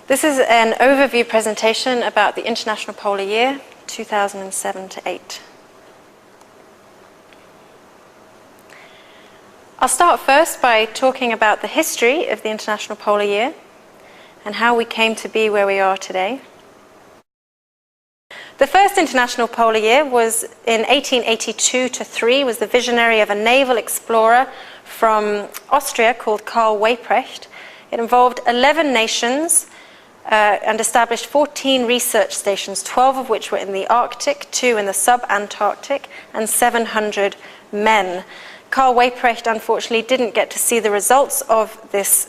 This is an overview presentation about the International Polar Year, 2007 to 8. I'll start first by talking about the history of the International Polar Year and how we came to be where we are today. The first International Polar Year was in 1882-3, was the visionary of a naval explorer from Austria called Karl Weyprecht. It involved 11 nations and established 14 research stations, 12 of which were in the Arctic, 2 in the sub-Antarctic, and 700 men. Karl Weyprecht, unfortunately, didn't get to see the results of this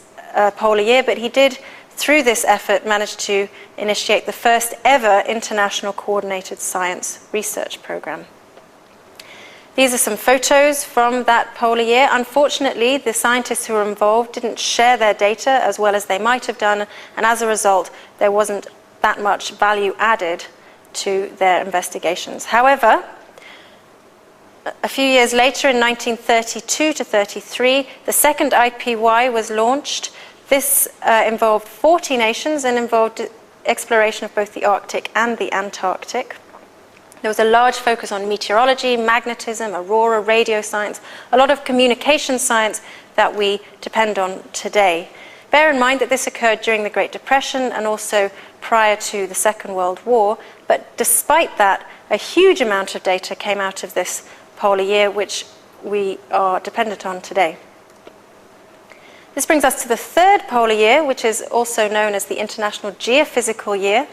polar year, but he did, through this effort, manage to initiate the first ever international coordinated science research program. These are some photos from that polar year. Unfortunately, the scientists who were involved didn't share their data as well as they might have done, and as a result, there wasn't that much value added to their investigations. However, a few years later, in 1932-33, the second IPY was launched. This involved 40 nations and involved exploration of both the Arctic and the Antarctic. There was a large focus on meteorology, magnetism, aurora, radio science, a lot of communication science that we depend on today. Bear in mind that this occurred during the Great Depression and also prior to the Second World War, but despite that, a huge amount of data came out of this polar year, which we are dependent on today. This brings us to the third polar year, which is also known as the International Geophysical Year.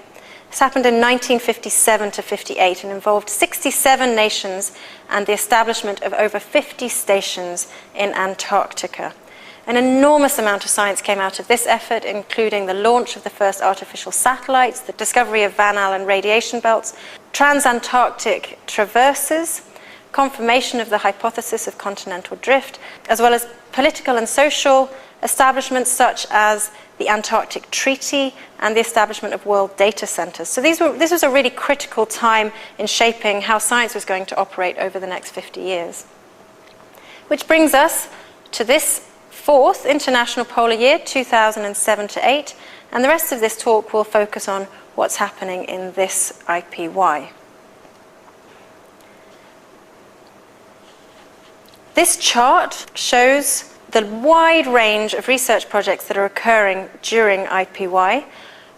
This happened in 1957-58 and involved 67 nations and the establishment of over 50 stations in Antarctica. An enormous amount of science came out of this effort, including the launch of the first artificial satellites, the discovery of Van Allen radiation belts, transantarctic traverses, confirmation of the hypothesis of continental drift, as well as political and social establishments such as the Antarctic Treaty and the establishment of world data centers. So this was a really critical time in shaping how science was going to operate over the next 50 years. Which brings us to this fourth International Polar Year, 2007 to 8, and the rest of this talk will focus on what's happening in this IPY. This chart shows the wide range of research projects that are occurring during IPY.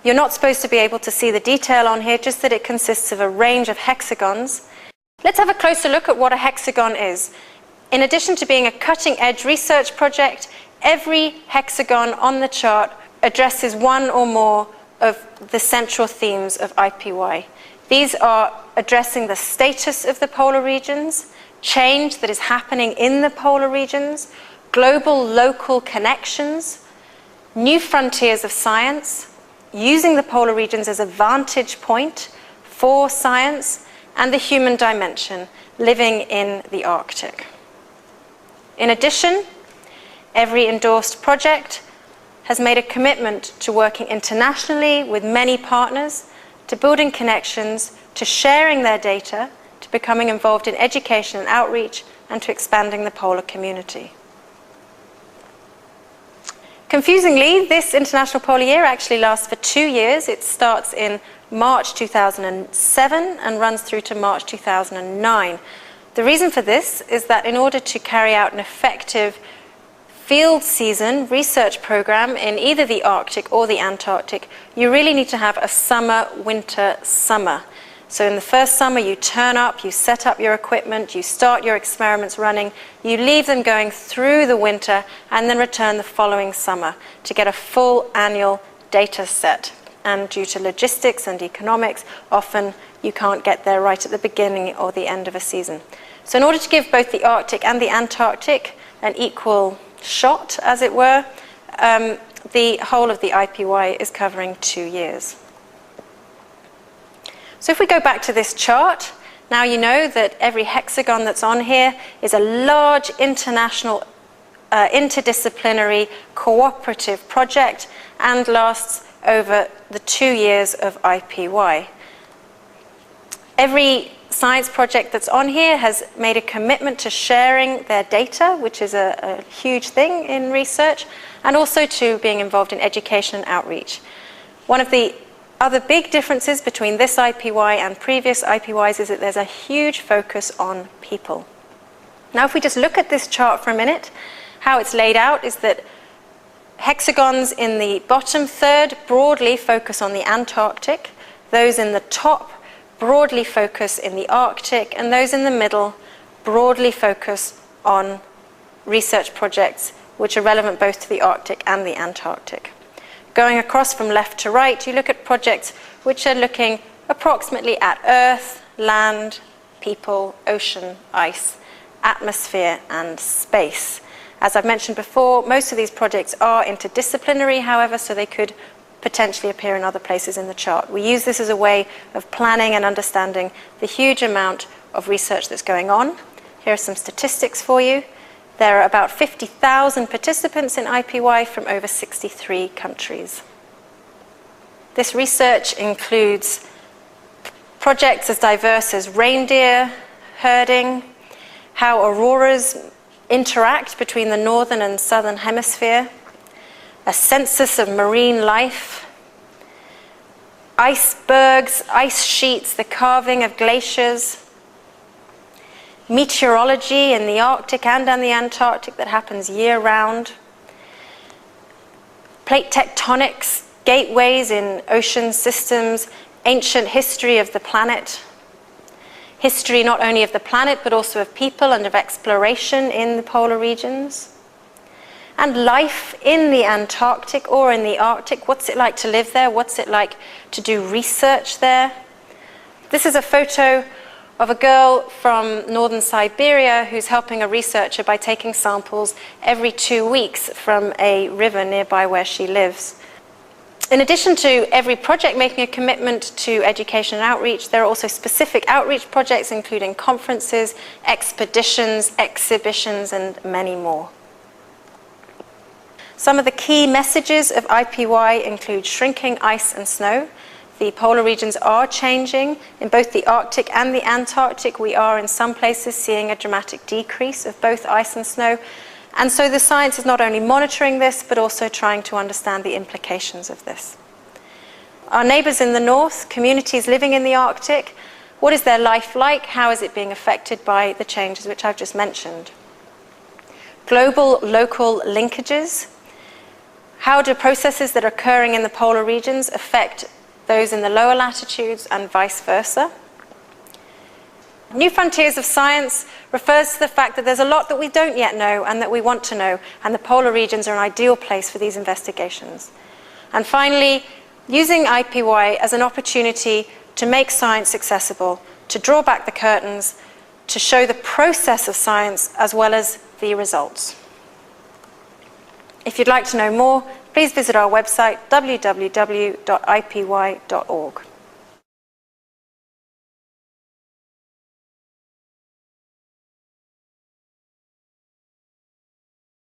You're not supposed to be able to see the detail on here, just that it consists of a range of hexagons. Let's have a closer look at what a hexagon is. In addition to being a cutting-edge research project, every hexagon on the chart addresses one or more of the central themes of IPY. These are addressing the status of the polar regions, change that is happening in the polar regions, global local connections, new frontiers of science, using the polar regions as a vantage point for science, and the human dimension, living in the Arctic. In addition, every endorsed project has made a commitment to working internationally with many partners, to building connections, to sharing their data, to becoming involved in education and outreach, and to expanding the polar community. Confusingly, this International Polar Year actually lasts for 2 years. It starts in March 2007 and runs through to March 2009. The reason for this is that in order to carry out an effective field season research program in either the Arctic or the Antarctic, you really need to have a summer, winter, summer. So in the first summer, you turn up, you set up your equipment, you start your experiments running, you leave them going through the winter, and then return the following summer to get a full annual data set. And due to logistics and economics, often you can't get there right at the beginning or the end of a season. So in order to give both the Arctic and the Antarctic an equal shot, as it were, the whole of the IPY is covering 2 years. So if we go back to this chart, now you know that every hexagon that's on here is a large international, interdisciplinary, cooperative project and lasts over the 2 years of IPY. Every science project that's on here has made a commitment to sharing their data, which is a huge thing in research, and also to being involved in education and outreach. One of the other big differences between this IPY and previous IPYs is that there's a huge focus on people. Now, if we just look at this chart for a minute, how it's laid out is that hexagons in the bottom third broadly focus on the Antarctic, those in the top broadly focus in the Arctic, and those in the middle broadly focus on research projects which are relevant both to the Arctic and the Antarctic. Going across from left to right, you look at projects which are looking approximately at Earth, land, people, ocean, ice, atmosphere, and space. As I've mentioned before, most of these projects are interdisciplinary, however, so they could potentially appear in other places in the chart. We use this as a way of planning and understanding the huge amount of research that's going on. Here are some statistics for you. There are about 50,000 participants in IPY from over 63 countries. This research includes projects as diverse as reindeer herding, how auroras interact between the northern and southern hemisphere, a census of marine life, icebergs, ice sheets, the carving of glaciers, meteorology in the Arctic and in the Antarctic that happens year-round, plate tectonics, gateways in ocean systems, ancient history of the planet, history not only of the planet but also of people and of exploration in the polar regions, and life in the Antarctic or in the Arctic. What's it like to live there? What's it like to do research there? This is a photo of a girl from northern Siberia who's helping a researcher by taking samples every 2 weeks from a river nearby where she lives. In addition to every project making a commitment to education and outreach, there are also specific outreach projects including conferences, expeditions, exhibitions, and many more. Some of the key messages of IPY include shrinking ice and snow. The polar regions are changing. In both the Arctic and the Antarctic, we are in some places seeing a dramatic decrease of both ice and snow. And so the science is not only monitoring this, but also trying to understand the implications of this. Our neighbours in the north, communities living in the Arctic, what is their life like? How is it being affected by the changes which I've just mentioned? Global, local linkages. How do processes that are occurring in the polar regions affect those in the lower latitudes and vice versa? New Frontiers of Science refers to the fact that there's a lot that we don't yet know and that we want to know, and the polar regions are an ideal place for these investigations. And finally, using IPY as an opportunity to make science accessible, to draw back the curtains, to show the process of science as well as the results. If you'd like to know more, please visit our website, www.ipy.org.